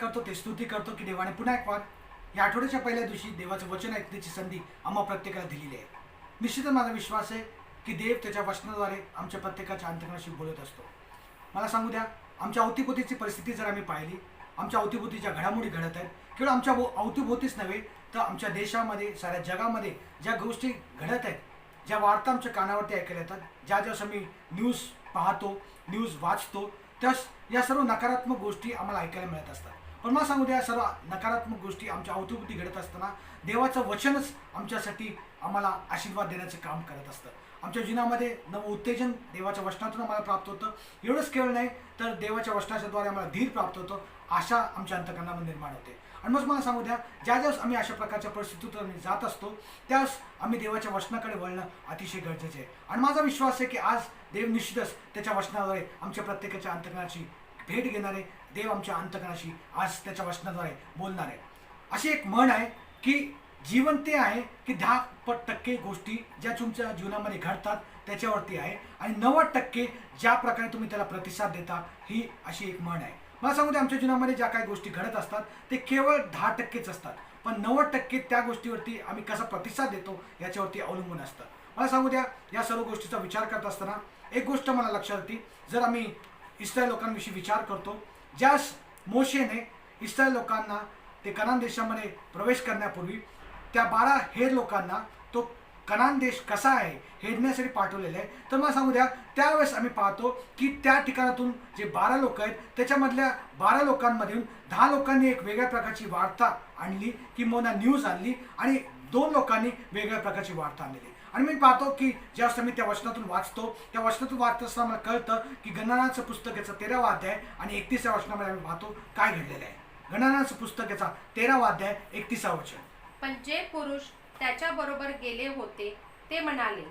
करतो, ते स्तुती करतो की देवाने पुन्हा एक वार या आठवड्याच्या पहिल्या दिवशी देवाचं वचन ऐकण्याची संधी आम्हा प्रत्येकाला दिलेली आहे. निश्चितच माझा विश्वास आहे की देव त्याच्या वचनाद्वारे आमच्या प्रत्येकाच्या अंतःकरणाशी बोलत असतो. मला सांगू द्या, आमच्या अवतीभोवतीची परिस्थिती जर आम्ही पाहिली, आमच्या अवतीभोवतीच्या घडामोडी घडत आहेत, केवळ आमच्या अवतीभोवतीच नव्हे तर आमच्या देशामध्ये, साऱ्या जगामध्ये ज्या गोष्टी घडत आहेत, ज्या वार्ता आमच्या कानावरती ऐकायला येतात, ज्या ज्या आम्ही न्यूज पाहतो, न्यूज वाचतो, त्या या सर्व नकारात्मक गोष्टी आम्हाला ऐकायला मिळत असतात. पण मला सांगू द्या, या सर्व नकारात्मक गोष्टी आमच्या अवतीभोवती घडत असताना देवाचं वचनच आमच्यासाठी आम्हाला आशीर्वाद देण्याचं काम करत असतं. आमच्या जीवनामध्ये नवं उत्तेजन देवाच्या वचनातून आम्हाला प्राप्त होतं. एवढंच केवळ नाही तर देवाच्या वचनाच्याद्वारे आम्हाला धीर प्राप्त होतो, आशा आमच्या अंतःकरणामध्ये निर्माण होते. आणि मग मला सांगू द्या, ज्या आम्ही अशा प्रकारच्या परिस्थितीतून जात असतो त्यास आम्ही देवाच्या वचनाकडे वळणं अतिशय गरजेचं आहे. आणि माझा विश्वास आहे की आज देव निश्चितच त्याच्या वचनाद्वारे आमच्या प्रत्येकाच्या अंतःकरणाची भेट घेणार आहे. देव आमच्या अंतःकरणाशी आज त्याच्या वचनाद्वारे बोलणार आहे. अशी एक म्हण आहे की जीवन ते आहे की 10% गोष्टी ज्या तुमच्या जीवनामध्ये घडतात त्याच्यावरती आहे आणि 90% ज्या प्रकारे तुम्ही त्याला प्रतिसाद देता, ही अशी एक म्हण आहे. मला सांगू द्या, आमच्या जीवनामध्ये ज्या काही गोष्टी घडत असतात ते केवळ 10%च असतात, पण 90% त्या गोष्टीवरती आम्ही कसा प्रतिसाद देतो याच्यावरती अवलंबून असतं. मला सांगू द्या, या सर्व गोष्टीचा विचार करत असताना एक गोष्ट मला लक्षात येते. जर आम्ही इस्रायल लोकांविषयी विचार करतो, ज्यास मोशेने इस्रायल लोकांना ते कनान देशामध्ये प्रवेश करण्यापूर्वी त्या 12 हेर लोकांना तो कनान देश कसा आहे हेरण्यासाठी पाठवलेलं आहे, तर मला सांगू द्या, त्यावेळेस आम्ही पाहतो की त्या ठिकाणातून जे 12 लोक आहेत त्याच्यामधल्या 12 लोकांमधून 10 लोकांनी एक वेगळ्या प्रकारची वार्ता आणली, किंवा न्यूज आणली, आणि 2 लोकांनी वेगळ्या प्रकारची वार्ता आणलेली. आणि मी पाहतो की ज्यावेळेस मी त्या वचनातून वाचतो, त्या वचनातून वाचत असताना मला कळतं की गणनाचं पुस्तक याचा 13वा अध्याय आणि 31व्या वचनामध्ये आम्ही पाहतो काय घडलेलं आहे. गणनाचं पुस्तक याचा 13वा अध्याय 31वा वचन. पण जे पुरुष त्याच्या बरोबर गेले होते ते म्हणाले,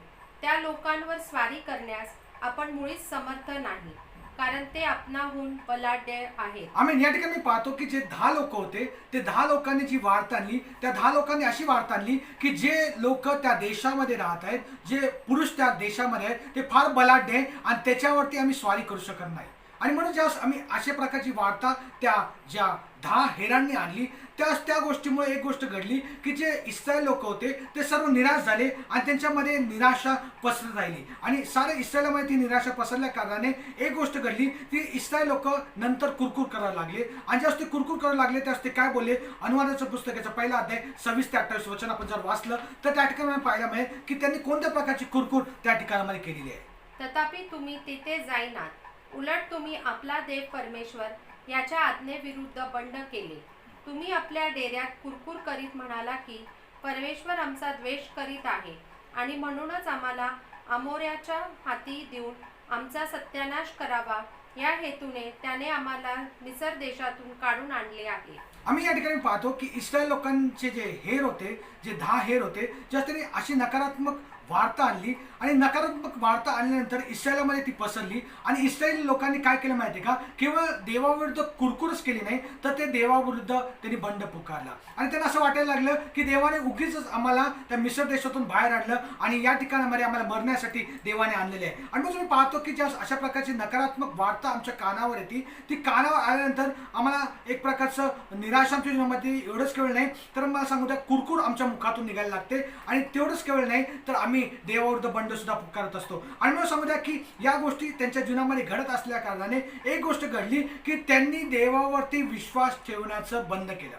त्या लोकांवर स्वारी करण्यास आपण मुळीच समर्थ नाही, कारण ते आपणाहून बलाढ्य आहेत. आम्ही या ठिकाणी पाहतो की जे 10 लोक होते, ते 10 लोकांनी जी वार्ता आणली, त्या 10 लोकांनी अशी वार्ता आणली की जे लोक त्या देशामध्ये राहत आहेत, जे पुरुष त्या देशामध्ये आहेत, ते फार बलाढ्य आहे आणि त्याच्यावरती आम्ही स्वारी करू शकत नाही. आणि म्हणून ज्यावेळेस आम्ही अशा प्रकारची वार्ता त्या ज्या 10 हेरांनी आणली, त्या गोष्टीमुळे एक गोष्ट घडली की जे इस्रायल लोक होते ते सर्व निराश झाले आणि त्यांच्यामध्ये निराशा पसरत राहिली. आणि सारे इस्रायलामध्ये ती निराशा पसरल्या कारणाने एक गोष्ट घडली की इस्रायल लोक नंतर कुरकुर करायला लागले. आणि ज्यावेळेस ते कुरकुर करायला लागले त्यावेळेस ते काय बोलले, अनुवादाचं पुस्तकाचा पहिला अध्याय 26 ते 28 वचन आपण जर वाचलं तर त्या ठिकाणी पाहायला मिळेल की त्यांनी कोणत्या प्रकारची कुरकुर त्या ठिकाणामध्ये केलेली आहे. तथापि तुम्ही तिथे जाईनात, उलट तुम्ही आपला देव परमेश्वर याच्या आज्ञेविरुद्ध बंड केले. तुम्ही आपल्या डेऱ्यात कुरकुर करीत म्हणाला की परमेश्वर आमचा द्वेष करीत आहे आणि म्हणूनच आम्हाला अमोऱ्याच्या हाती देऊन आमचा सत्यानाश करावा, या हेतूने त्याने आम्हाला मिसर देशातून काढून आणले आहे. आम्ही या ठिकाणी पाहतो की इस्रायल लोकांचे जे हेर होते, जे 10 हेर होते, ज्या त्यांनी अशी नकारात्मक वार्ता आणली आणि नकारात्मक वार्ता आणल्यानंतर इस्रायलामध्ये ती पसरली आणि इस्रायली लोकांनी काय केलं माहिती आहे का, केवळ देवाविरुद्ध कुरकुरच केली नाही तर ते देवाविरुद्ध त्यांनी बंड पुकारला. आणि त्यांना असं वाटायला लागलं की देवाने उगीच आम्हाला त्या मिसर देशातून बाहेर आणलं आणि या ठिकाणामध्ये आम्हाला मरण्यासाठी देवाने आणलेले आहे. आणि मग तुम्ही पाहतो की ज्या अशा प्रकारची नकारात्मक वार्ता आमच्या कानावर येते, ती कानावर आल्यानंतर आम्हाला एक प्रकारचं निराशा आमच्या जीवनामध्ये, एवढंच केवळ नाही तर मला सांगू द्या कुरकुर आमच्या मुखातून निघायला लागते. आणि तेवढंच केवळ नाही तर आम्ही देवाविरुद्ध बंड सुद्धा पुकारत असतो. आणि मला सांगू द्या की या गोष्टी त्यांच्या जीवनामध्ये घडत असल्या कारणाने एक गोष्ट घडली की त्यांनी देवावरती विश्वास ठेवण्याचं बंद केलं.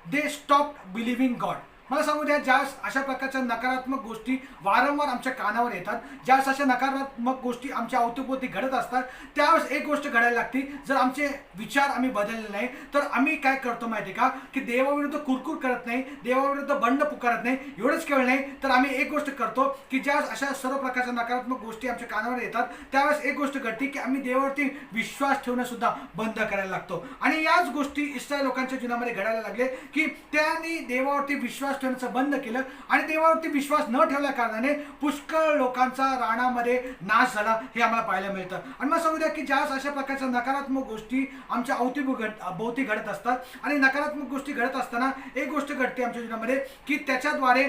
They stopped believing God. मला सांगू द्या, ज्या अशा प्रकारच्या नकारात्मक गोष्टी वारंवार आमच्या कानावर येतात, ज्या अशा नकारात्मक गोष्टी आमच्या अवतीभोवती घडत असतात, त्यावेळेस एक गोष्ट घडायला लागते, जर आमचे विचार आम्ही बदलले नाही तर आम्ही काय करतो माहिती आहे का, की देवाविरुद्ध कुरकुर करत नाही, देवाविरुद्ध बंड पुकारत नाही. एवढंच केवळ नाही तर आम्ही एक गोष्ट करतो की ज्या अशा सर्व प्रकारच्या नकारात्मक गोष्टी आमच्या कानावर येतात त्यावेळेस एक गोष्ट घडते की आम्ही देवावरती विश्वास ठेवणं सुद्धा बंद करायला लागतो. आणि याच गोष्टी इस्रायल लोकांच्या जीवनामध्ये घडायला लागले की त्यांनी देवावरती विश्वास ठेवण्याचं बंद केलं आणि देवावरती विश्वास न ठेवल्या कारणाने पुष्कळ लोकांचा राणामध्ये नाश झाला, हे आम्हाला पाहायला मिळतं. आणि मला सांगू द्या की ज्या अशा प्रकारच्या नकारात्मक गोष्टी आमच्या अवतीभोवती घडत असतात आणि नकारात्मक गोष्टी घडत असताना एक गोष्ट घडते आमच्या जीवनामध्ये की त्याच्याद्वारे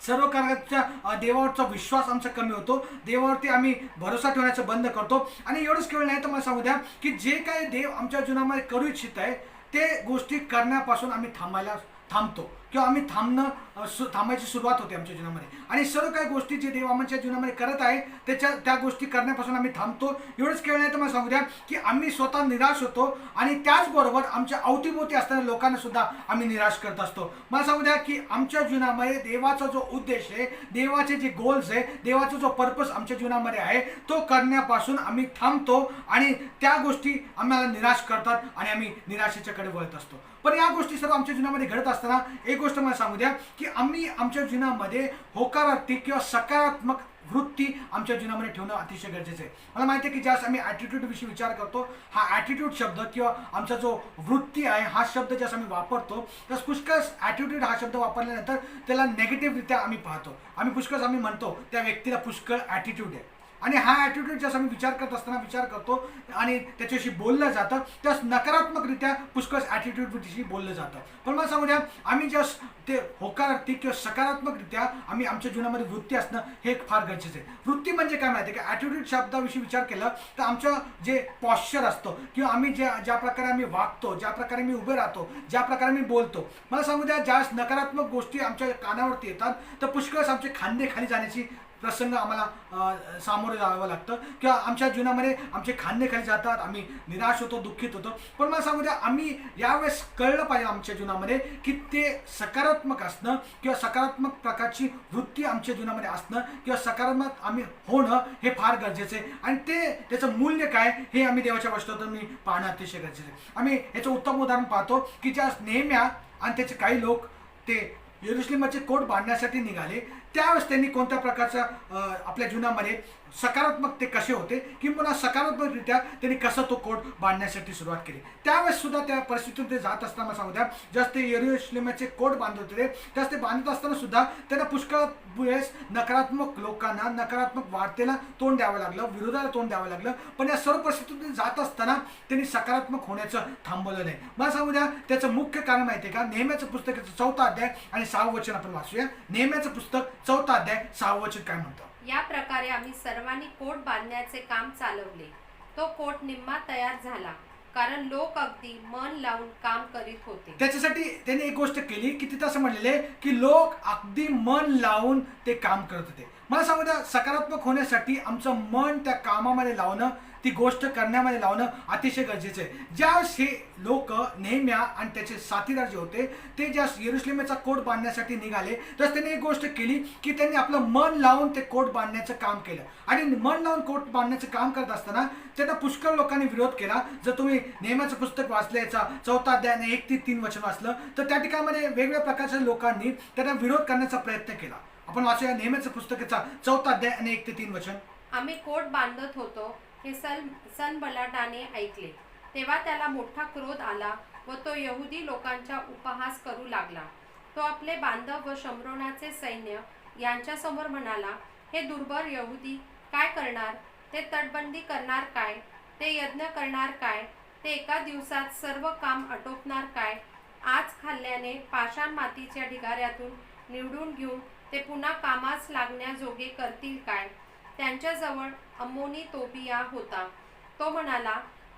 सर्व प्रकारच्या देवावरचा विश्वास आमचा कमी होतो, देवावरती आम्ही भरोसा ठेवण्याचं बंद करतो. आणि एवढंच केवळ नाही तर मला सांगू द्या की जे काही देव आमच्या जीवनामध्ये करू इच्छित आहे ते गोष्टी करण्यापासून आम्ही थांबतो किंवा आम्ही थांबायची सुरुवात होते आमच्या जीवनामध्ये. आणि सर्व काही गोष्टी जे देव आमच्या जीवनामध्ये करत आहे त्या गोष्टी करण्यापासून आम्ही थांबतो. एवढंच केवळ नाही तर मला सांगू द्या की आम्ही स्वतः निराश होतो आणि त्याचबरोबर आमच्या अवतीभोवती असणाऱ्या लोकांना सुद्धा आम्ही निराश करत असतो. मला सांगू द्या की आमच्या जीवनामध्ये देवाचा जो उद्देश आहे, देवाचे जे गोल्स आहे, देवाचा जो पर्पज आमच्या जीवनामध्ये आहे तो करण्यापासून आम्ही थांबतो आणि त्या गोष्टी आम्हाला निराश करतात आणि आम्ही निराशेच्याकडे वळत असतो. पण या गोष्टी सर्व आमच्या जीवनामध्ये घडत असताना एक गोष्ट मला सांगू द्या की आम्ही आमच्या जीवनामध्ये होकारार्थी किंवा सकारात्मक वृत्ती आमच्या जीवनामध्ये ठेवणं अतिशय गरजेचं आहे. मला माहिती आहे की ज्यास आम्ही ॲटिट्यूड विषयी विचार करतो, हा ॲटिट्यूड शब्द किंवा आमचा जो वृत्ती आहे हा शब्द ज्यास आम्ही वापरतो, तर पुष्कळ ॲटिट्यूड हा शब्द वापरल्यानंतर त्याला नेगेटिव्हरित्या आम्ही पाहतो. आम्ही म्हणतो त्या व्यक्तीला पुष्कळ ॲटिट्यूड आहे. आणि हा ॲटिट्यूड जसं आम्ही विचार करतो आणि त्याच्याशी बोललं जातं त्यास नकारात्मकरित्या पुष्कळ ॲटिट्यूडविषयी बोललं जातं. पण मला सांगू द्या आम्ही जस्ट ते होकारार्थी किंवा सकारात्मकरित्या आम्ही आमच्या जीवनामध्ये वृत्ती असणं हे फार गरजेचं आहे. वृत्ती म्हणजे काय माहिती आहे का? ॲटिट्यूड शब्दाविषयी विचार केला तर आमचं जे पॉश्चर असतो किंवा आम्ही ज्या प्रकारे आम्ही वागतो, ज्या प्रकारे मी उभे राहतो, ज्या प्रकारे मी बोलतो. मला सांगू द्या ज्या नकारात्मक गोष्टी आमच्या कानावरती येतात तर पुष्कळ आमचे खांदे खाली जाण्याची प्रसंग आम्हाला सामोरे जावं लागतं किंवा आमच्या जीवनामध्ये आमचे खांदे खाली जातात, आम्ही निराश होतो, दुःखित होतो. पण मला सांगू द्या आम्ही यावेळेस कळलं पाहिजे आमच्या जीवनामध्ये की ते सकारात्मक असणं किंवा सकारात्मक प्रकारची वृत्ती आमच्या जीवनामध्ये असणं किंवा सकारात्मक आम्ही होणं हे फार गरजेचं आहे. आणि त्याचं मूल्य काय हे आम्ही देवाच्या वचनातून मी पाहणं अतिशय गरजेचं आहे. आम्ही याचं उत्तम उदाहरण पाहतो की ज्या नेहम्या आणि त्याचे काही लोक ते यरुशलेमाचे कोट बांधण्यासाठी निघाले. त्यावेळेस त्यांनी कोणत्या प्रकारचं आपल्या जीवनामध्ये सकारात्मक ते कसे होते किंवा सकारात्मकरित्या त्यांनी कसं तो कोट बांधण्यासाठी सुरुवात केली. त्यावेळेस सुद्धा त्या परिस्थितीतून ते जात असताना सांगू द्या जास्त ते यरुशलेमाचे कोट बांधत होते त्यास ते बांधत असताना सुद्धा त्यांना पुष्कळ वेळेस नकारात्मक लोकांना, नकारात्मक वार्तेला तोंड द्यावं लागलं, विरोधाला तोंड द्यावं लागलं. पण या सर्व परिस्थितीतून जात असताना त्यांनी सकारात्मक होण्याचं थांबवलं नाही. मला सांगू द्या त्याचं मुख्य कारण माहिती आहे का? नेहम्याचं पुस्तकाचं 4 अध्याय आणि 6 वचन आपण वाचूया. नेहम्याचं पुस्तक 4 अध्याय 6 वचन काय म्हणतं? या प्रकारे आम्ही सर्वांनी कोट बांधण्याचे काम चालवले. तो कोट निम्मा तयार झाला कारण लोक अगदी मन लावून काम करीत होते. त्याच्यासाठी त्यांनी एक गोष्ट केली की तिथं असं म्हणलेले की लोक अगदी मन लावून ते काम करत होते. मला सांगू द्या सकारात्मक होण्यासाठी आमचं मन त्या कामामध्ये लावणं, ती गोष्ट करण्यामध्ये लावणं अतिशय गरजेचं आहे. ज्यावेळेस हे लोक नेहम्या आणि त्याचे साथीदार जे होते ते ज्या यरुशलेमाचा कोट बांधण्यासाठी निघाले तर त्यांनी एक गोष्ट केली की त्यांनी आपलं मन लावून ते कोट बांधण्याचं काम केलं. आणि मन लावून कोट बांधण्याचं काम करत असताना त्यांना पुष्कळ लोकांनी विरोध केला. जर तुम्ही नेहम्याचं पुस्तक वाचलं, याचा 4 अध्याय 1 ते 3 वचन वाचलं तर त्या ठिकाणामध्ये वेगवेगळ्या प्रकारच्या लोकांनी त्यांना विरोध करण्याचा प्रयत्न केला. आपण वाचूया नेहम्याचं पुस्तकाचा 4 अध्याय आणि 1 ते 3 वचन. आम्ही कोट बांधत होतो हे सनबलाटाने ऐकले तेव्हा त्याला मोठा क्रोध आला व तो यहुदी लोकांचा उपहास करू लागला. तो आपले बांधव व शम्रोनाचे सैन्य यांच्यासमोर म्हणाला, हे दुर्बल यहुदी काय करणार? ते तटबंदी करणार काय? ते यज्ञ करणार काय? ते एका दिवसात सर्व काम आटोपणार काय? आज खाल्ल्याने पाषाण मातीच्या ढिगाऱ्यातून निवडून घेऊन ते पुन्हा कामास लागण्याजोगे करतील काय? त्यांच्याजवळ अम्मोनी तोबिया होता. तो म्हणाला,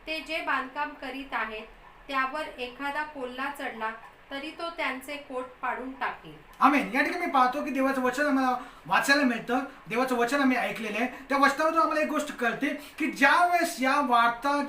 ते जे बांधकाम करीत आहेत त्यावर एखादा कोल्हा चढला तरी तो त्यांचे कोट पाडून टाकेल. आमेन. या ठिकाणी मी पाहतो की देवाचं वचन आम्हाला वाचायला मिळतं, देवाचं वचन आम्ही ऐकलेलं आहे. त्या वचनामधून आम्हाला एक गोष्ट कळते की ज्या वेळेस या वार्ता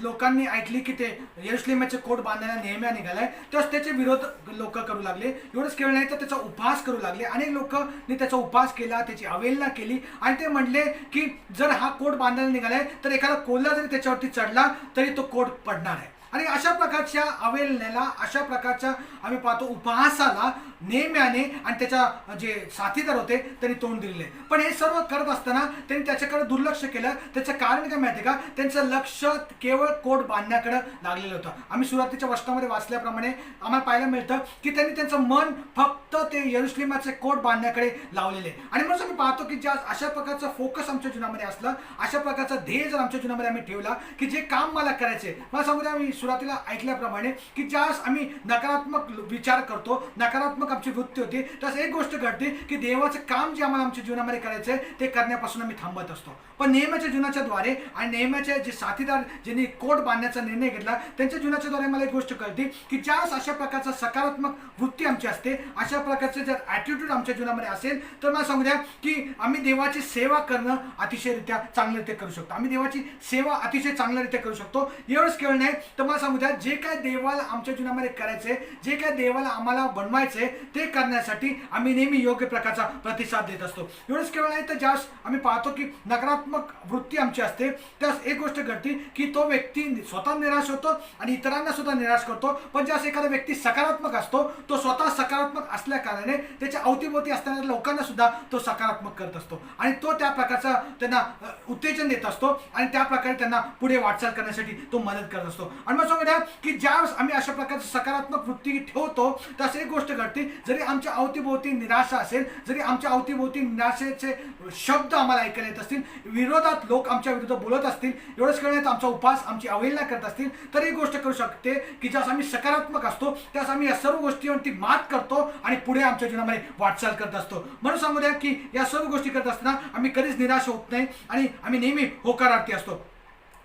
लोकांनी ऐकली की ते यरुशलेमाचे कोट बांधायला नेहम्या निघालाय तेव्हा त्याचे विरोध लोक करू लागले. एवढंच केवळ नाही तर त्याचा उपहास करू लागले. अनेक लोकांनी त्याचा उपहास केला, त्याची अवहेलना केली आणि ते म्हणले की जर हा कोट बांधायला निघालाय तर एखादा कोल्हा जरी त्याच्यावरती चढला तरी तो कोट पडणार आहे. आणि अशा प्रकारच्या अवहेलनेला, अशा प्रकारच्या आम्ही पाहतो उपहासाला नेहम्याने आणि त्याच्या जे साथीदार होते त्यांनी तोंड दिलेले. पण हे सर्व करत असताना त्यांनी त्याच्याकडे दुर्लक्ष केलं. त्याचं कारण काय माहिती का? त्यांचं लक्ष केवळ कोट बांधण्याकडे लागलेलं होतं. आम्ही सुरुवातीच्या वचनामध्ये वाचल्याप्रमाणे आम्हाला पाहायला मिळतं की त्यांनी त्यांचं मन फक्त ते यरुशलेमाचे कोट बांधण्याकडे लावलेले. आणि म्हणून आम्ही पाहतो की ज्या अशा प्रकारचा फोकस आमच्या जीवनामध्ये असला, अशा प्रकारचा ध्येय जर आमच्या जीवनामध्ये आम्ही ठेवला की जे काम मला करायचे, मला सांगू द्या आम्ही सुरुवातीला ऐकल्याप्रमाणे की ज्यावेळेस आम्ही नकारात्मक विचार करतो, नकारात्मक आमची वृत्ती होती, त्यास एक गोष्ट घडते की देवाचं काम जे आम्हाला आमच्या जीवनामध्ये करायचं आहे ते करण्यापासून आम्ही थांबत असतो. पण नेहमीच्या जीवनाच्या द्वारे आणि नेहमीचे जे साथीदार ज्यांनी कोट बांधण्याचा निर्णय घेतला त्यांच्या जीवनाच्या द्वारे मला एक गोष्ट कळते की ज्यावेळेस अशा प्रकारचा सकारात्मक वृत्ती आमची असते, अशा प्रकारचे जर ॲटिट्यूड आमच्या जीवनामध्ये असेल तर मला सांगू द्या की आम्ही देवाची सेवा करणं अतिशयरित्या चांगल्यारीत्या करू शकतो. आम्ही देवाची सेवा अतिशय चांगल्यारीत्या करू शकतो. एवढंच केवळ नाही तर मला सांगू द्या, जे काय देवाला आमच्या जीवनामध्ये करायचंय, जे काय देवाला आम्हाला बनवायचंय ते करण्यासाठी आम्ही नेहमी योग्य प्रकारचा प्रतिसाद देत असतो. एवढंच केवळ नाही तर ज्यास आम्ही पाहतो की नकारात्मक वृत्ती आमची असते त्यास एक गोष्ट घडते की तो व्यक्ती स्वतः निराश होतो आणि इतरांना सुद्धा निराश करतो. पण ज्यास एखादा व्यक्ती सकारात्मक असतो तो स्वतः सकारात्मक असल्या कारणाने त्याच्या अवतीभोवती असणाऱ्या लोकांना सुद्धा तो सकारात्मक करत असतो आणि तो त्या प्रकारचा त्यांना उत्तेजन देत असतो आणि त्या प्रकारे त्यांना पुढे वाटचाल करण्यासाठी तो मदत करत असतो. आणि मग सांगू द्या की ज्यावेळेस आम्ही अशा प्रकारची सकारात्मक वृत्ती ठेवतो त्यास एक गोष्ट घडते, जरी आमच्या अवतीभोवती निराशा असेल, जरी आमच्या अवतीभोवती निराशेचे शब्द आम्हाला ऐकायला येत असतील, विरोधात लोक आमच्या विरुद्ध बोलत असतील, एवढंच करण्यात आमचा उपवास आमची अवहेलना करत असतील, तर एक गोष्ट करू शकते की ज्यास आम्ही सकारात्मक असतो त्यास आम्ही या सर्व गोष्टीवरती मात करतो आणि पुढे आमच्या जीवनामध्ये वाटचाल करत असतो. म्हणून सांगू द्या की या सर्व गोष्टी करत असताना आम्ही कधीच निराश होत नाही आणि आम्ही नेहमी होकारार्थी असतो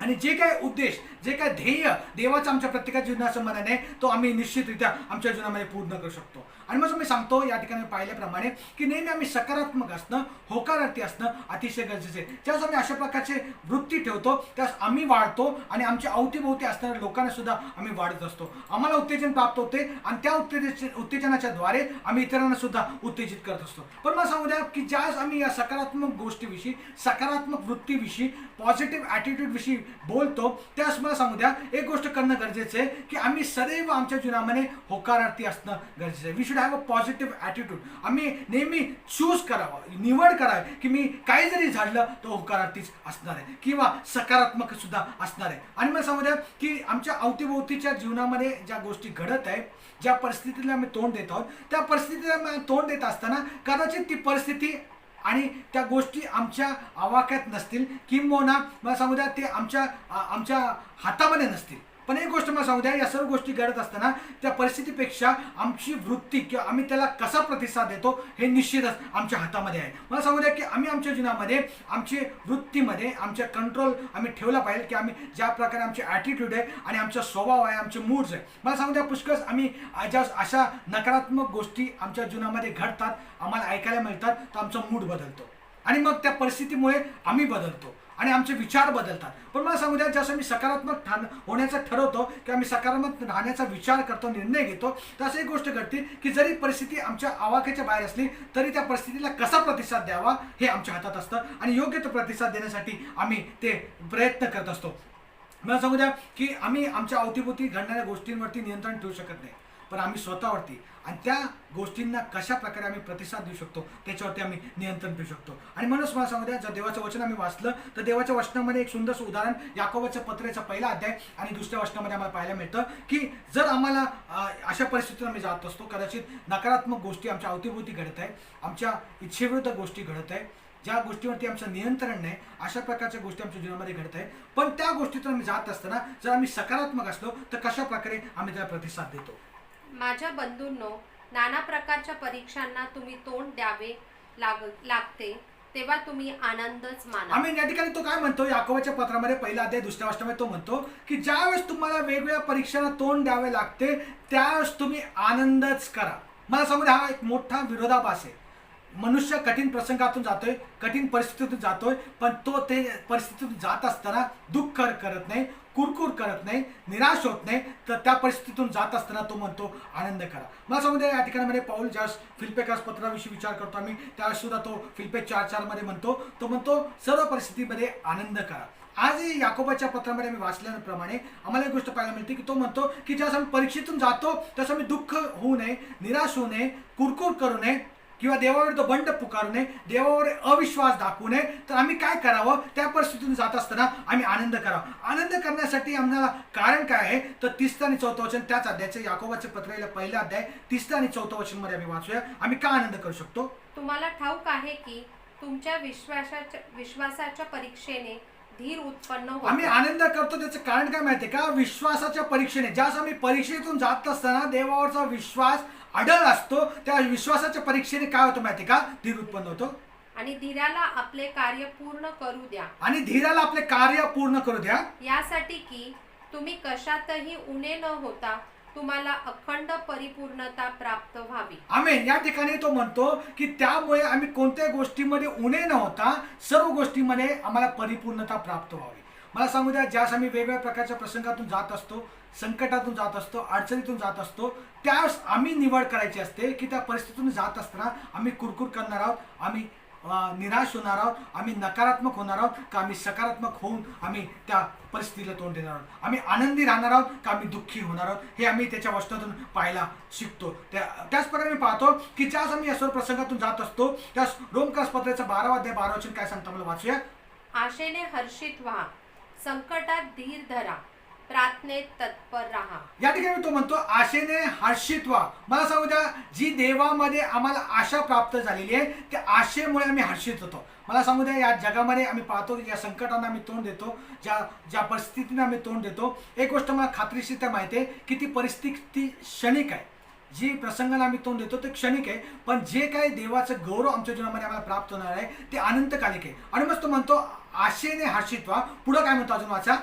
आणि जे काय उद्देश, जे काय ध्येय देवाचं आमच्या प्रत्येकाच्या जीवनासंबंधाने तो आम्ही निश्चितरित्या आमच्या जीवनामध्ये पूर्ण करू शकतो. आणि मग मी सांगतो या ठिकाणी पाहिल्याप्रमाणे की नेहमी आम्ही सकारात्मक असणं, होकारार्थी असणं अतिशय गरजेचं आहे. ज्यावेळेस आम्ही अशा प्रकारचे वृत्ती ठेवतो त्यास आम्ही वाढतो आणि आमच्या अवतीभोवती असणाऱ्या लोकांना सुद्धा आम्ही वाढत असतो. आम्हाला उत्तेजन प्राप्त होते आणि त्या उत्तेजनाच्या द्वारे आम्ही इतरांना सुद्धा उत्तेजित करत असतो. पण मला सांगू द्या की ज्यावेळेस आम्ही या सकारात्मक गोष्टीविषयी, सकारात्मक वृत्तीविषयी, पॉझिटिव्ह ॲटिट्यूडविषयी बोलतो त्यास मला सांगू द्या एक गोष्ट करणं गरजेचं आहे की आम्ही सदैव आमच्या जीवनामध्ये होकारार्थी असणं गरजेचं आहे. We should have a positive attitude. आम्ही नेहमी चूज करावं, निवड करावी की मी काही जरी झालं तर होकारार्थीच असणार आहे किंवा सकारात्मक सुद्धा असणार आहे. आणि मला सांगू द्या की आमच्या अवतीभोवतीच्या जीवनामध्ये ज्या गोष्टी घडत आहेत, ज्या परिस्थितीला आम्ही तोंड देत आहोत, त्या परिस्थितीला तोंड देत असताना कदाचित ती परिस्थिती आणि त्या गोष्टी आमच्या आवाक्यात नसतील, किंबहुना मला सांगू द्या ते आमच्या हातामध्ये नसतील. पण एक गोष्ट मला सांगू द्या, या सर्व गोष्टी घडत असताना त्या परिस्थितीपेक्षा आमची वृत्ती किंवा आम्ही त्याला कसा प्रतिसाद देतो हे निश्चितच आमच्या हातामध्ये आहे. मला सांगू द्या की आम्ही आमच्या जीवनामध्ये आमच्या वृत्तीमध्ये आमच्या कंट्रोल आम्ही ठेवला पाहिजे की आम्ही ज्या प्रकारे आमचे ॲटिट्यूड आहे आणि आमचा स्वभाव आहे, आमचे मूड्स आहे. मला सांगू द्या पुष्कळ आम्ही ज्या अशा नकारात्मक गोष्टी आमच्या जीवनामध्ये घडतात, आम्हाला ऐकायला मिळतात, तर आमचा मूड बदलतो आणि मग त्या परिस्थितीमुळे आम्ही बदलतो आणि आमचे विचार बदलतात. पण मला सांगू द्या जसं मी सकारात्मक होण्याचं ठरवतो की आम्ही सकारात्मक राहण्याचा विचार करतो, निर्णय घेतो, तर असं एक गोष्ट घडते की जरी परिस्थिती आमच्या आवाक्याच्या बाहेर असली तरी त्या परिस्थितीला कसा प्रतिसाद द्यावा हे आमच्या हातात असतं आणि योग्य तो प्रतिसाद देण्यासाठी आम्ही ते प्रयत्न करत असतो. मला सांगू द्या की आम्ही आमच्या अवतीभोवती घडणाऱ्या गोष्टींवरती नियंत्रण ठेवू शकत नाही, पण आम्ही स्वतःवरती आणि त्या गोष्टींना कशा प्रकारे आम्ही प्रतिसाद देऊ शकतो त्याच्यावरती आम्ही नियंत्रण ठेवू शकतो. आणि म्हणूनच मला सांगू द्या, जर देवाचं वचन आम्ही वाचलं तर देवाच्या वचनामध्ये एक सुंदरसं उदाहरण याकोबाच्या पत्राचा पहिला अध्याय आणि दुसऱ्या वचनामध्ये आम्हाला पाहायला मिळतं की जर आम्हाला अशा परिस्थितीत आम्ही जात असतो, कदाचित नकारात्मक गोष्टी आमच्या अवतीभोवती घडत आहेत, आमच्या इच्छेविरुद्ध गोष्टी घडत आहेत, ज्या गोष्टीवरती आमचं नियंत्रण नाही, अशा प्रकारच्या गोष्टी आमच्या जीवनामध्ये घडत आहेत, पण त्या गोष्टीतून आम्ही जात असताना जर आम्ही सकारात्मक असलो तर कशा प्रकारे आम्ही त्याला प्रतिसाद देतो. माझ्या बंधूंनो, नाना प्रकारच्या परीक्षांना तुम्ही तोंड द्यावे लागते तेव्हा तुम्ही आनंदच माना. आम्ही या ठिकाणी तो काय म्हणतो, याकोबाच्या पत्रामध्ये पहिला अध्याय दुसऱ्या वचनामध्ये तो म्हणतो की ज्यावेळेस तुम्हाला वेगवेगळ्या परीक्षांना तोंड द्यावे लागते त्यावेळेस तुम्ही आनंदच करा. मला सांगू द्या, हा एक मोठा विरोधाभास आहे. मनुष्य कठीण प्रसंगातून जातोय, कठीण परिस्थितीतून जातोय, पण तो ते परिस्थितीतून जात असताना दुःख करत नाही, कुरकुर करत नाही, निराश होत नाही, तर त्या परिस्थितीतून जात असताना तो म्हणतो आनंद करा. मला सांगू द्या या ठिकाणी पाऊल ज्यावेळेस फिलिप्पियस पत्राविषयी विचार करतो आम्ही त्यावेळेस सुद्धा तो फिलिप्पियस 4:4 मध्ये म्हणतो सर्व परिस्थितीमध्ये आनंद करा. आजही याकोबाच्या पत्रामध्ये आम्ही वाचल्याप्रमाणे आम्हाला एक गोष्ट पाहायला मिळते की तो म्हणतो की ज्यावेळेस आम्ही परीक्षेतून जातो त्यावेळेस आम्ही दुःख होऊ नये, निराश होऊ नये, कुरकुर करू नये किंवा देवावर बंड पुकारू नये, देवावर अविश्वास दाखवू नये, तर आम्ही काय करावं, त्या परिस्थितीतून जात असताना आम्ही आनंद करावा. आनंद करण्यासाठी आम्हाला कारण काय आहे तर 3 आणि 4 वचन त्याच अध्यायाचे याकोबाचे पत्राला पहिला अध्याय 3 आणि 4 वचन मध्ये आम्ही वाचूया. आम्ही का आनंद करू शकतो. तुम्हाला ठाऊक आहे की तुमच्या विश्वासाच्या परीक्षेने धीर उत्पन्न आम्ही होतो. आनंद करतो त्याचं कारण काय माहितीये का? विश्वासाच्या परीक्षेने. ज्यास आम्ही परीक्षेतून जात असताना देवावरचा विश्वास अडल असतो, त्या विश्वासाच्या परीक्षेने काय होतं माहितीये का? धीर उत्पन्न होतो. आणि धीराला आपले कार्य पूर्ण करू द्या, आणि धीराला आपले कार्य पूर्ण करू द्या, यासाठी की तुम्ही कशातही उणे न होता तुम्हाला अखंड परिपूर्णता प्राप्त व्हावी. आमेन. या ठिकाणी तो म्हणतो की त्यामुळे आम्ही कोणत्याही गोष्टीमध्ये उणे न होता सर्व गोष्टीमध्ये आम्हाला परिपूर्णता प्राप्त व्हावी. मला सांगू द्या, ज्यास आम्ही वेगवेगळ्या प्रकारच्या प्रसंगातून जात असतो, संकटातून जात असतो, अडचणीतून जात असतो, त्यास आम्ही निवड करायची असते की त्या परिस्थितीतून जात असताना आम्ही कुरकुर करणार आहोत, आम्ही निराश होणार आहोत, आम्ही नकारात्मक होणार आहोत का आम्ही सकारात्मक होऊन आम्ही त्या परिस्थितीला तोंड देणार आहोत, आम्ही आनंदी राहणार आहोत का आम्ही दुःखी होणार आहोत, हे आम्ही त्याच्या वचनातून पाहायला शिकतो. त्याच प्रकारे मी पाहतो की ज्यास आम्ही या सर्व प्रसंगातून जात असतो त्यास रोमकर्सपत्राचा 12 अध्याय 12 वचन काय सांगता मला वाचूया. आशेने हर्षित व्हा, संकटात धीर धरा, प्रार्थनेत तत्पर राहा. या ठिकाणी तो म्हणतो आशेने हर्षित व्हा. मला सांगू द्या, जी देवामध्ये आम्हाला आशा प्राप्त झालेली आहे त्या आशेमुळे आम्ही हर्षित होतो. मला सांगू द्या, या जगामध्ये आम्ही पाहतो की ज्या संकटांना आम्ही तोंड देतो, ज्या परिस्थितीने आम्ही तोंड देतो, एक गोष्ट मला खात्रीशीर माहिती आहे की ती परिस्थिती क्षणिक आहे. जी प्रसंगाला आम्ही तोंड देतो ते क्षणिक आहे, पण जे काही देवाचं गौरव आमच्या जीवनामध्ये आम्हाला प्राप्त होणार आहे ते अनंतकालिक आहे. आणि मग तो म्हणतो आशेने हर्षित व्हा. पुढं काय म्हणतो अजून वाचा.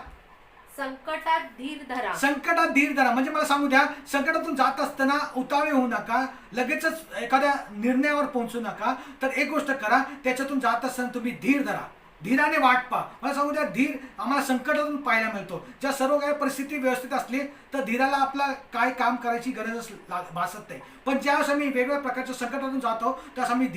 संकटात धीर धरा. संकटात धीर धरा म्हणजे मला सांगू द्या, संकटातून जात असताना उतावळे होऊ नका, लगेचच एखाद्या निर्णयावर पोहोचू नका. तर एक गोष्ट करा, त्याच्यातून जात असताना तुम्ही धीर धरा, धीराने वाट पहा. मला सांगू द्या, धीर आम्हाला संकटातून पाहायला मिळतो. ज्या सर्व काही परिस्थिती व्यवस्थित असली तर धीराला आपला काय काम करायची गरजच भासत नाही. पण ज्यावेळेस आम्ही वेगवेगळ्या प्रकारच्या संकटातून जातो त्यावेळेस आम्ही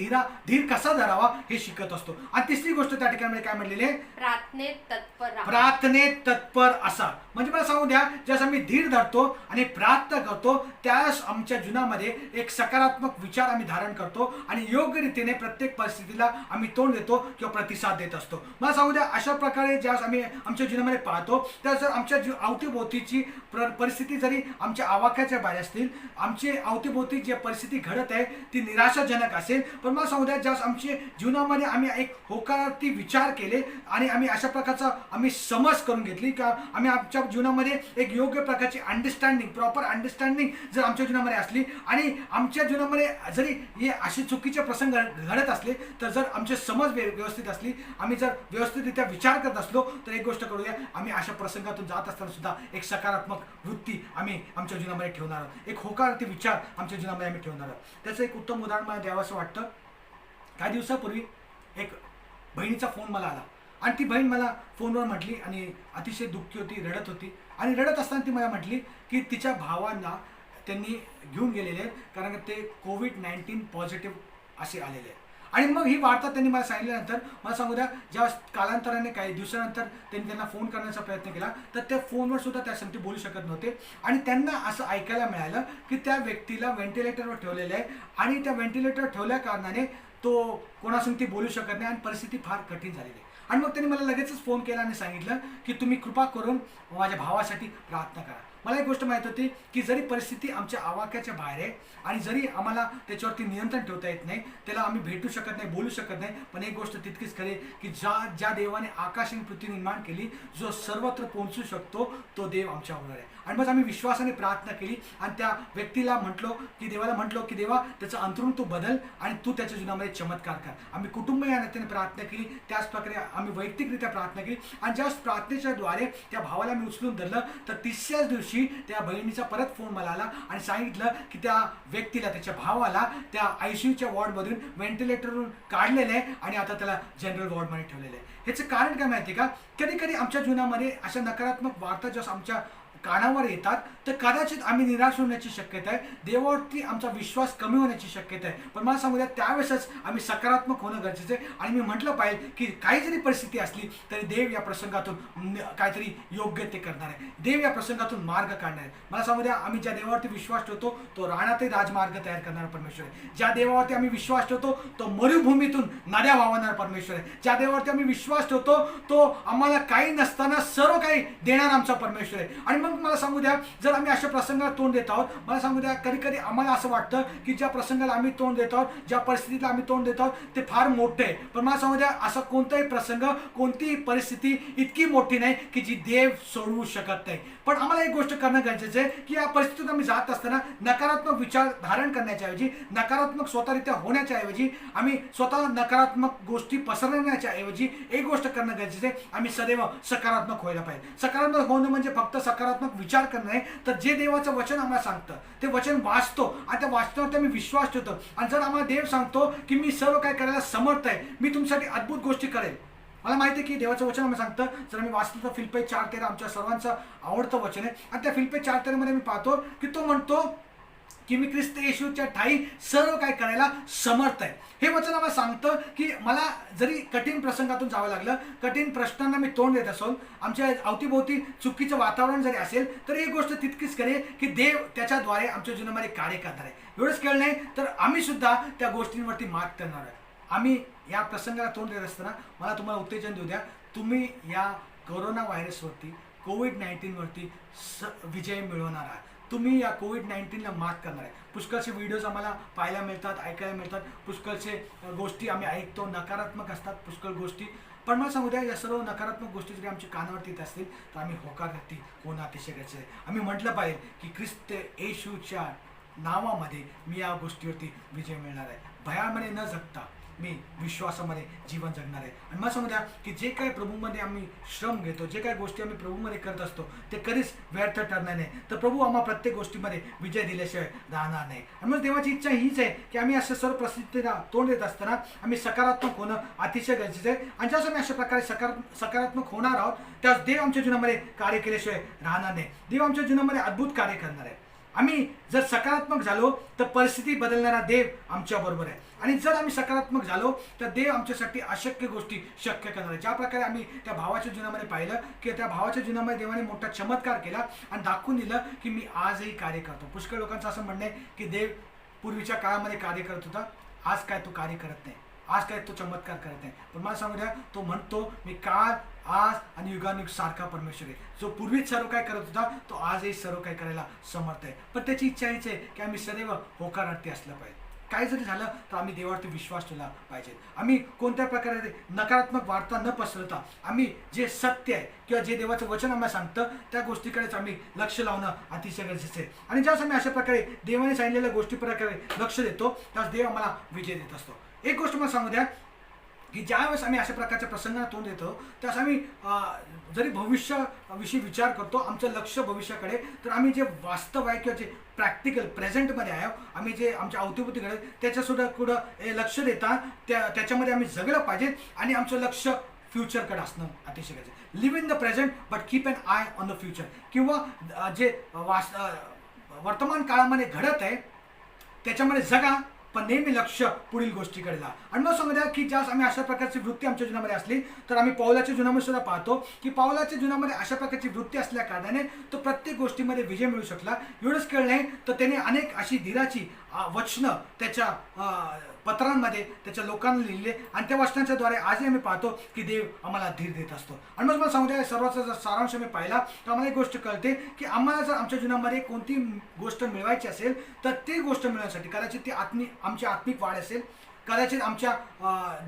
धीर कसा धरावा हे शिकत असतो. आणि तिसरी गोष्ट त्या ठिकाणी काय म्हणलेली आहे, प्रार्थनेत तत्पर राहा. प्रार्थनेत तत्पर असा. म्हणजे मला सांगू द्या, ज्यास आम्ही धीर धरतो आणि प्रार्थना करतो त्यास आमच्या जीवनामध्ये एक सकारात्मक विचार आम्ही धारण करतो आणि योग्य रीतीने प्रत्येक परिस्थितीला आम्ही तोंड देतो किंवा प्रतिसाद देत असतो. मला सांगू द्या, अशा प्रकारे ज्यास आम्ही आमच्या जीवनामध्ये पाहतो त्या जर आमच्या अवतीभोवतीची परिस्थिती जरी आमच्या आवाक्याच्या बाहेर असतील, आमची अवतीभोवती जी परिस्थिती घडत आहे ती निराशाजनक असेल, पण मला सांगू द्या, ज्यास आमच्या जीवनामध्ये आम्ही एक होकारार्थी विचार केले आणि आम्ही अशा प्रकारचा आम्ही समज करून घेतली का आम्ही आमच्या जीवनामध्ये एक योग्य प्रकारची अंडरस्टँडिंग, प्रॉपर अंडरस्टँडिंग जर आमच्या जीवनामध्ये असली आणि आमच्या जीवनामध्ये जरी हे असे चुकीचे प्रसंग घडत असले तर जर आमचे समज व्यवस्थित असली, आम्ही जर व्यवस्थितरित्या विचार करत असलो तर एक गोष्ट करूया, आम्ही अशा प्रसंगातून जात असताना सुद्धा एक सकारात्मक वृत्ती आम्ही आमच्या जीवनामध्ये ठेवणार आहोत, एक होकारार्थी विचार आमच्या जीवनामध्ये आम्ही ठेवणार आहोत. त्याचं एक उत्तम उदाहरण मला द्यावंसं वाटतं. काही दिवसापूर्वी एक बहिणीचा फोन मला आला आणि ती बहीण मला फोनवर म्हटली आणि अतिशय दुःखी होती, रडत होती. आणि रडत असताना ती मला म्हटली की तिच्या भावांना त्यांनी घेऊन गेलेले आहेत कारण ते COVID-19 पॉझिटिव्ह असे आलेले आहेत. आणि मग ही वार्ता त्यांनी मला सांगितल्यानंतर मला सांगू द्या, ज्या कालांतराने काही दिवसानंतर त्यांनी त्यांना फोन करण्याचा प्रयत्न केला तर त्या फोनवर सुद्धा त्यासाठी बोलू शकत नव्हते. आणि त्यांना असं ऐकायला मिळालं की त्या व्यक्तीला व्हेंटिलेटरवर ठेवलेलं आहे आणि त्या व्हेंटिलेटरवर ठेवल्या कारणाने तो कोणासंगती बोलू शकत नाही आणि परिस्थिती फार कठीण झालेली आहे. आणि मग त्यांनी मला लगेचच फोन केला आणि सांगितलं की तुम्ही कृपा करून माझ्या भावासाठी प्रार्थना करा. मला एक गोष्ट माहीत होती की जरी परिस्थिती आमच्या आवाक्याच्या बाहेर आहे आणि जरी आम्हाला त्याच्यावरती नियंत्रण ठेवता येत नाही, त्याला आम्ही भेटू शकत नाही, बोलू शकत नाही, पण एक गोष्ट तितकीच खरी की ज्या देवाने आकाश आणि पृथ्वी निर्माण केली, जो सर्वत्र पोहोचू शकतो तो देव आमच्याबरोबर आहे. आणि मग आम्ही विश्वासाने प्रार्थना केली आणि त्या व्यक्तीला म्हटलो की देवाला म्हटलो की देवा त्याचं अंतरून तू बदल आणि तू त्याच्या जीवनामध्ये चमत्कार कर. आम्ही कुटुंब या नात्याने प्रार्थना केली, त्याच प्रकारे आम्ही वैयक्तिकरित्या प्रार्थना केली आणि ज्या प्रार्थनेच्या द्वारे त्या भावाला मी उचलून धरलं तर तिसऱ्याच दिवशी त्या बहिणीचा परत फोन मला आला आणि सांगितलं की त्या व्यक्तीला, त्याच्या भावाला त्या ICUच्या वॉर्डमधून व्हेंटिलेटरवरून काढलेलं आहे आणि आता त्याला जनरल वॉर्डमध्ये ठेवलेलं आहे. ह्याचं कारण काय माहिती आहे का? कधी कधी आमच्या जीवनामध्ये अशा नकारात्मक वार्ता ज्या आमच्या कानावर येतात तर कदाचित आम्ही निराश होण्याची शक्यता आहे, देवावरती आमचा विश्वास कमी होण्याची शक्यता आहे. पण मला सांगू द्या, त्यावेळेसच आम्ही सकारात्मक होणं गरजेचं आहे. आणि मी म्हटलं पाहिजे की काही जरी परिस्थिती असली तरी देव या प्रसंगातून काहीतरी योग्य ते करणार आहे, देव या प्रसंगातून मार्ग काढणार आहे. मला सांगू द्या, आम्ही ज्या देवावरती विश्वास ठेवतो तो रानातही राजमार्ग तयार करणारा परमेश्वर आहे. ज्या देवावरती आम्ही विश्वास ठेवतो तो मरुभूमीतून नद्या वाहवणारा परमेश्वर आहे. ज्या देवावरती आम्ही विश्वास ठेवतो तो आम्हाला काही नसताना सर्व काही देणारा आमचा परमेश्वर आहे. आणि मग म्हणून मला सांगू द्या, जर आम्ही अशा प्रसंगाला तोंड देत आहोत, मला सांगू द्या, कधी कधी आम्हाला असं वाटतं की ज्या प्रसंगाला आम्ही तोंड देत आहोत, ज्या परिस्थितीला आम्ही तोंड देत आहोत ते फार मोठे आहे. पण मला सांगू द्या, असा कोणताही प्रसंग, कोणतीही परिस्थिती इतकी मोठी नाही की जी देव सोडवू शकत नाही. पण आम्हाला एक गोष्ट करणं गरजेचं आहे की या परिस्थितीत आम्ही जात असताना नकारात्मक विचार धारण करण्याच्या ऐवजी, नकारात्मक स्वतःरित्या होण्याच्या ऐवजी, आम्ही स्वतः नकारात्मक गोष्टी पसरवण्याच्या ऐवजी एक गोष्ट करणं गरजेचं आहे, आम्ही सदैव सकारात्मक व्हायला पाहिजे. सकारात्मक होणं म्हणजे फक्त सकारात्मक विचार करणं नाही, तर जे देवाचं वचन आम्हाला सांगतं ते वचन वाचतो आणि त्या वाचनावर आम्ही विश्वास ठेवतो. आणि जर आम्हाला देव सांगतो की मी सर्व काय करायला समर्थ आहे, मी तुमच्यासाठी अद्भुत गोष्टी करेल. मला माहिती आहे की देवाचं वचन आम्हाला सांगतं, जर आम्ही वाचलं तर फिलिप्पी 4:13 आमच्या सर्वांचं आवडतं वचन आहे. आणि त्या फिलिप्पी 4:13 मध्ये मी पाहतो की तो म्हणतो की मी ख्रिस्त येशूच्या ठाई सर्व काय करायला समर्थ आहे. हे वचन आम्हाला सांगतं की मला जरी कठीण प्रसंगातून जावं लागलं, कठीण प्रश्नांना मी तोंड देत असो, आमच्या अवतीभोवती चुकीचं वातावरण जरी असेल, तर एक गोष्ट तितकीच करेल की देव त्याच्याद्वारे आमच्या जीवनामध्ये कार्य करणार आहे. एवढंच केलं नाही तर आम्ही सुद्धा त्या गोष्टींवरती मात करणार आहे. आम्ही या प्रसंगाला तोंड देत असताना मला तुम्हाला उत्तेजन देऊ द्या, तुम्ही या कोरोना व्हायरसवरती, कोविड-19 वरती विजय मिळवणार आहात. तुम्ही या कोविड-19ला मात करणार आहे. पुष्कळचे व्हिडिओज आम्हाला पाहायला मिळतात, ऐकायला मिळतात, पुष्कळचे गोष्टी आम्ही ऐकतो, नकारात्मक असतात पुष्कळ गोष्टी. पण मला सांगू द्या, या सर्व नकारात्मक गोष्टी जरी आमच्या कानावरती येत असतील तर आम्ही होकारती होणं अतिशय गरजेचं आहे. आम्ही म्हटलं पाहिजे की ख्रिस्त येशूच्या नावामध्ये मी या गोष्टीवरती विजय मिळणार आहे. भयामध्ये न जगता मी विश्वासामध्ये जीवन जगणार आहे. आणि मला सांगू द्या की जे काही प्रभूमध्ये आम्ही श्रम घेतो, जे काही गोष्टी आम्ही प्रभूमध्ये करत असतो ते कधीच व्यर्थ ठरणार नाही. तर प्रभू आम्हाला प्रत्येक गोष्टीमध्ये विजय दिल्याशिवाय राहणार नाही. आणि मग देवाची इच्छा हीच आहे की आम्ही अशा सर्व परिस्थितीला तोंड देत असताना आम्ही सकारात्मक होणं अतिशय गरजेचं आहे. आणि ज्यावेळेस आम्ही अशा प्रकारे सकारात्मक होणार आहोत, त्यावेळेस देव आमच्या जीवनामध्ये कार्य केल्याशिवाय राहणार नाही. देव आमच्या जीवनामध्ये अद्भुत कार्य करणार आहे. आम्ही जर सकारात्मक झालो तर परिस्थिती बदलणारा देव आमच्याबरोबर आहे. आणि जर आम्ही सकारात्मक झालो तर देव आमच्यासाठी अशक्य गोष्टी शक्य करणार आहे. ज्या प्रकारे आम्ही त्या भावाच्या जीवनामध्ये पाहिलं की त्या भावाच्या जीवनामध्ये देवाने मोठा चमत्कार केला आणि दाखवून दिलं की मी आजही कार्य करतो. पुष्कळ लोकांचं असं म्हणणं आहे की देव पूर्वीच्या काळामध्ये कार्य करत होता, आज काय तो कार्य करत नाही, आज काय तो चमत्कार करत नाही. पण मला सांगू द्या, तो म्हणतो मी काल, आज आणि युगानुयुग सारखा परमेश्वर आहे. जो पूर्वीच सर्व काय करत होता तो आजही सर्व काय करायला समर्थ आहे. पण त्याची इच्छा हीच आहे की आम्ही सदैव होकारार्थी असलं पाहिजे. काय जरी झालं तर आम्ही देवावरती विश्वास ठेवला पाहिजे. आम्ही कोणत्या प्रकारे नकारात्मक वार्ता न पसरवता आम्ही जे सत्य आहे किंवा जे देवाचं वचन आम्हाला सांगतं त्या गोष्टीकडेच आम्ही लक्ष लावणं अतिशय गरजेचं आहे. आणि ज्यावेळेस आम्ही अशा प्रकारे देवाने सांगितलेल्या गोष्टी प्रकारे लक्ष देतो त्यावेळेस देव आम्हाला विजय देत असतो. एक गोष्ट मला सांगू द्या की ज्यावेळेस आम्ही अशा प्रकारच्या प्रसंगाला तोंड देतो त्यावेळेस आम्ही जरी भविष्याविषयी विचार करतो, आमचं लक्ष भविष्याकडे, तर आम्ही जे वास्तव आहे किंवा जे प्रॅक्टिकल प्रेझेंटमध्ये आहे, आम्ही जे आमच्या अवतीभोवती घडत त्याच्यासुद्धा कुठं लक्ष देता त्याच्यामध्ये आम्ही जगलं पाहिजे. आणि आमचं लक्ष फ्युचरकडे असणं अतिशय गरजेचं. Live in the present but keep an eye on the future. किंवा जे वर्तमान काळामध्ये घडत आहे त्याच्यामध्ये जगा, पण नेहमी लक्ष पुढील गोष्टीकडे ला. आणि मग सांगू द्या की ज्यास आम्ही अशा प्रकारची वृत्ती आमच्या जीवनामध्ये असली तर आम्ही पौलाच्या जीवनामध्ये सुद्धा पाहतो की पौलाच्या जीवनामध्ये अशा प्रकारची वृत्ती असल्या कारणाने तो प्रत्येक गोष्टीमध्ये विजय मिळू शकला. एवढंच केलं नाही तर त्याने अनेक अशी धीराची वचनं त्याच्या पत्रांमध्ये त्याच्या लोकांना लिहिले आणि त्या वचनांच्या द्वारे आजही आम्ही पाहतो की देव आम्हाला धीर देत असतो. आणि मग मला सांगू द्या, सर्वांचा जर सारांश मी पाहिला तर आम्हाला एक गोष्ट कळते की आम्हाला जर आमच्या जीवनामध्ये कोणती गोष्ट मिळवायची असेल तर ती गोष्ट मिळवण्यासाठी कदाचित ती आमची आत्मिक वाढ असेल, कदाचित आमच्या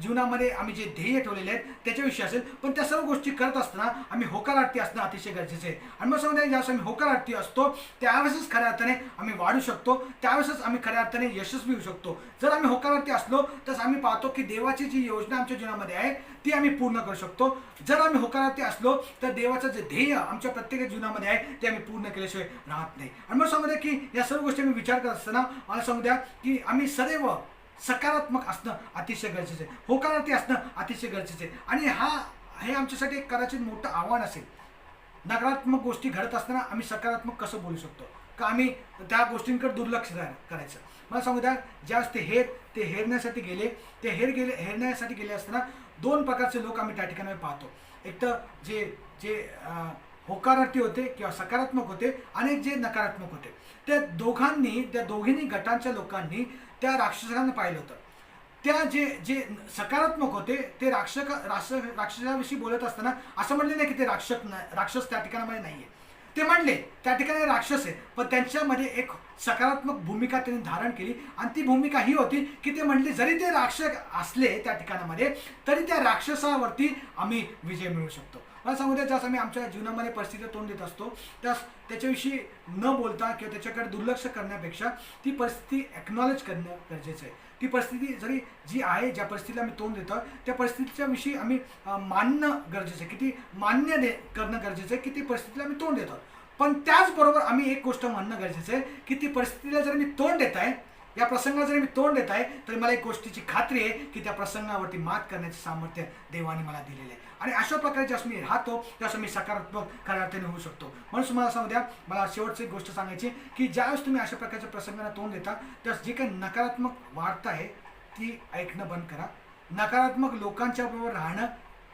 जीवनामध्ये आम्ही जे ध्येय ठेवलेले आहेत त्याच्याविषयी असेल, पण त्या सर्व गोष्टी करत असताना आम्ही होकारार्थी असणं अतिशय गरजेचं आहे. आणि मग सांगू द्या, ज्यावेळेस आम्ही होकारार्थी असतो त्यावेळेसच खऱ्या अर्थाने आम्ही वाढू शकतो, त्यावेळेसच आम्ही खऱ्या अर्थाने यशस्वी होऊ शकतो. जर आम्ही होकारार्थी असलो तर आम्ही पाहतो की देवाची जी योजना आमच्या जीवनामध्ये आहे ती आम्ही पूर्ण करू शकतो. जर आम्ही होकारार्थी असलो तर देवाचं जे ध्येय आमच्या प्रत्येक जीवनामध्ये आहे ते आम्ही पूर्ण केल्याशिवाय राहत नाही. आणि मग सांगू द्या की या सर्व गोष्टी आम्ही विचार करत असताना मला सांगू द्या की आम्ही सदैव सकारात्मक असणं अतिशय गरजेचं आहे, होकारार्थी असणं अतिशय गरजेचं आहे. आणि हे आमच्यासाठी एक कदाचित मोठं आव्हान असेल. नकारात्मक गोष्टी घडत असताना आम्ही सकारात्मक कसं बोलू शकतो, का आम्ही त्या गोष्टींकडे दुर्लक्ष करायचं. मला सांगू द्या, ज्यावेळेस ते हेरण्यासाठी गेले असताना दोन प्रकारचे लोक आम्ही त्या ठिकाणी पाहतो. एक तर जे होकारार्थी होते किंवा सकारात्मक होते आणि जे नकारात्मक होते. त्या दोघींनी गटांच्या लोकांनी त्या राक्षसांना पाहिलं होतं. त्या जे सकारात्मक होते ते राक्षसाविषयी बोलत असताना असं म्हणले नाही की ते राक्षस त्या ठिकाणामध्ये नाही आहे. ते म्हणले त्या ठिकाणी राक्षस आहे, पण त्यांच्यामध्ये एक सकारात्मक भूमिका त्यांनी धारण केली आणि ती भूमिका ही होती की ते म्हणले जरी ते राक्षस असले त्या ठिकाणामध्ये तरी त्या राक्षसावरती आम्ही विजय मिळवू शकतो. मला सांगू द्या, जसं आम्ही आमच्या जीवनामध्ये परिस्थितीला तोंड देत असतो त्याच्याविषयी न बोलता किंवा त्याच्याकडे दुर्लक्ष करण्यापेक्षा ती परिस्थिती ॲक्नॉलेज करणं गरजेचं आहे. ती परिस्थिती जरी जी आहे, ज्या परिस्थितीला आम्ही तोंड देतो त्या परिस्थितीच्या विषयी आम्ही मानणं गरजेचं आहे, की ती करणं गरजेचं आहे की ती परिस्थितीला आम्ही तोंड देतो. पण त्याचबरोबर आम्ही एक गोष्ट म्हणणं गरजेचं आहे की ती परिस्थितीला जर मी तोंड देत आहे, या प्रसंगाला जरी मी तोंड देत आहे, तरी मला एक गोष्टीची खात्री आहे की त्या प्रसंगावरती मात करण्याचं सामर्थ्य देवाने मला दिलेलं आहे. आणि अशा प्रकारे जसं मी राहतो तसं मी सकारात्मक खऱ्या अर्थाने होऊ शकतो. म्हणून तुम्हाला सांगू द्या, मला शेवटची गोष्ट सांगायची की ज्यावेळेस तुम्ही अशा प्रकारच्या प्रसंगाला तोंड देता त्यावेळेस जी काही नकारात्मक वार्ता आहे ती ऐकणं बंद करा. नकारात्मक लोकांच्या बरोबर राहणं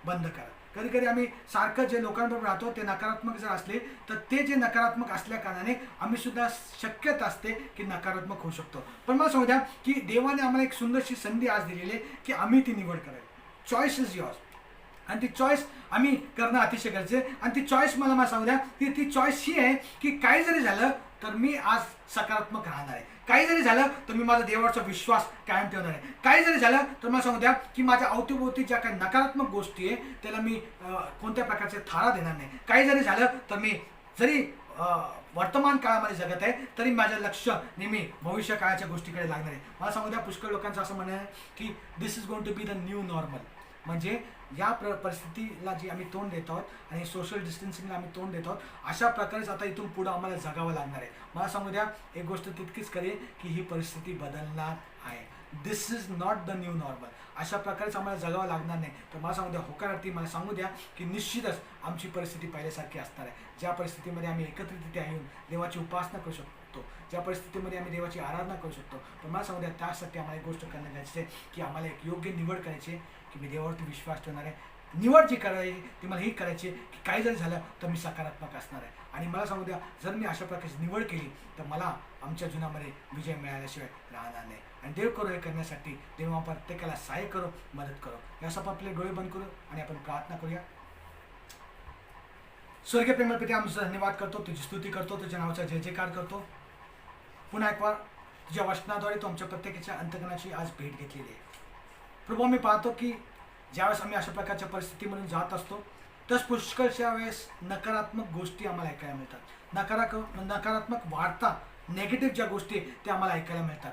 बंद करा. कधी कधी आम्ही सारखं जे लोकांबरोबर राहतो ते नकारात्मक जर असले तर ते जे नकारात्मक असल्या कारणाने आम्ही सुद्धा शक्यता असते की नकारात्मक होऊ शकतो. पण मला सांगू द्या की देवाने आम्हाला एक सुंदरशी संधी आज दिलेली आहे की आम्ही ती निवड करावी. Choice is yours. आणि ती चॉईस आम्ही करणं अतिशय गरजेचं आहे. आणि ती चॉईस मला सांगू द्या की ती चॉईस ही आहे की काही जरी झालं तर मी आज सकारात्मक राहणार आहे. काही जरी झालं तर मी माझा देवाचा विश्वास कायम ठेवणार आहे. काही जरी झालं तर मला सांगू द्या की माझ्या अवतीभोवती ज्या काही नकारात्मक गोष्टी आहे त्याला मी कोणत्या प्रकारचे थारा देणार नाही. काही जरी झालं तर मी जरी वर्तमान काळामध्ये जगत आहे तरी माझं लक्ष नेहमी भविष्य काळाच्या गोष्टीकडे लागणार आहे. मला सांगू द्या, पुष्कळ लोकांचं असं म्हणणं आहे की this is going to be the new normal. म्हणजे या परिस्थितीला जी आम्ही तोंड देत आहोत आणि सोशल डिस्टन्सिंगला आम्ही तोंड देत आहोत, अशा प्रकारेच आता इथून पुढं आम्हाला जगावं लागणार आहे. मला सांगू द्या, एक गोष्ट तितकीच करेल की ही परिस्थिती बदलणार आहे. This is not the new normal. अशा प्रकारेच आम्हाला जगावं लागणार नाही. तर मला सांगू द्या, होकारार्थी मला सांगू द्या की निश्चितच आमची परिस्थिती पहिल्यासारखी असणार आहे. ज्या परिस्थितीमध्ये आम्ही एकत्रितरित्या येऊन देवाची उपासना करू शकतो, ज्या परिस्थितीमध्ये आम्ही देवाची आराधना करू शकतो, पण मला सांगू द्या त्यासाठी आम्हाला एक गोष्ट करणं गरजेचं आहे की आम्हाला एक योग्य निवड करायची आहे की मी देवावरती विश्वास ठेवणार आहे. निवड जी करायची ती मला ही करायची की काही जरी झालं तर मी सकारात्मक असणार आहे. आणि मला सांगू द्या, जर मी अशा प्रकारची निवड केली तर मला आमच्या जीवनामध्ये विजय मिळाल्याशिवाय राहणार नाही. आणि देव करो हे करण्यासाठी देव प्रत्येकाला सहाय्य करो, मदत करो. यासाठी आपले डोळे बंद करू आणि आपण प्रार्थना करूया. स्वर्गीय प्रेमळ पिते, आमचा धन्यवाद करतो, तुझी स्तुती करतो, तुझ्या नावाचा जय जयकार करतो. पुन्हा एक वार तुझ्या वचनाद्वारे तू आमच्या प्रत्येकाच्या अंतकरणाची आज भेट घेतलेली आहे. प्रभू, मी पाहतो की ज्यावेळेस आम्ही अशा प्रकारच्या परिस्थितीमधून जात असतो तस पुष्कळच्या वेळेस नकारात्मक गोष्टी आम्हाला ऐकायला मिळतात. नकारात्मक वार्ता, नेगेटिव्ह ज्या गोष्टी त्या आम्हाला ऐकायला मिळतात.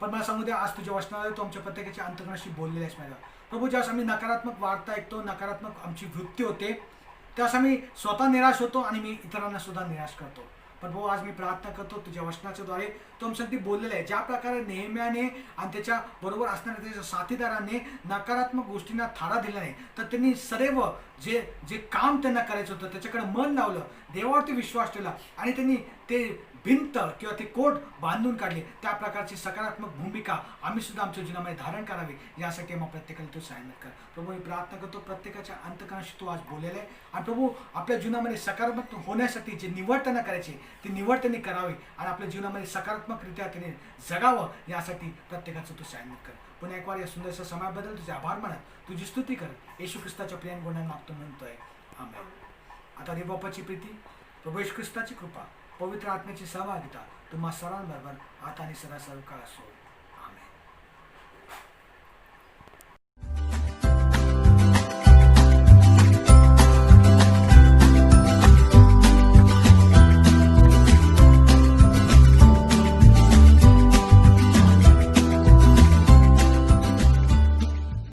पण मला सांगू द्या, आज तुझ्या वचनाद्वारे तू आमच्या प्रत्येकाच्या अंतकरणाशी बोललेले आहेस माझ्या प्रभू. ज्यावेळेस आम्ही नकारात्मक वार्ता ऐकतो, नकारात्मक आमची वृत्ती होते, त्यावेळेस आम्ही स्वतः निराश होतो आणि मी इतरांना सुद्धा निराश करतो. पण भाऊ, आज मी प्रार्थना करतो तुझ्या वचनाच्याद्वारे तो आमच्यासाठी बोललेलं आहे. ज्या प्रकारे नेहम्याने आणि त्याच्या बरोबर असणाऱ्या त्याच्या साथीदारांनी नकारात्मक गोष्टींना थारा दिला नाही, तर त्यांनी सदैव जे काम त्यांना करायचं होतं त्याच्याकडे मन लावलं, देवावरती विश्वास ठेवला आणि त्यांनी ते भिंत किंवा ते कोट बांधून काढले. त्या प्रकारची सकारात्मक भूमिका आम्ही सुद्धा आमच्या जीवनामध्ये धारण करावी, यासाठी मग प्रत्येकाला तू सहाय्य कर. प्रभू, मी प्रार्थना करतो प्रत्येकाच्या अंतकरणाशी तू आज बोललेलं आहे. आणि प्रभू, आपल्या जीवनामध्ये सकारात्मक होण्यासाठी जे निवड त्यांना करायची ती निवड त्यांनी करावी आणि आपल्या जीवनामध्ये सकारात्मकरित्या त्यांनी जगावं, यासाठी प्रत्येकाचं तू सहाय्य कर. पुन्हा एक वार या सुंदरशा समयाबद्दल तुझे आभार मानत तुझी स्तुती कर. येशू ख्रिस्ताच्या प्रियान गुणांना मागतो म्हणतोय, आमेन. आता देवबापाची प्रीती, प्रभू येशू ख्रिस्ताची कृपा, पवित्र आत्म्याची सहभागिता तुम्हा सर्वांबरोबर आता आणि सदा सर्व काळ असो.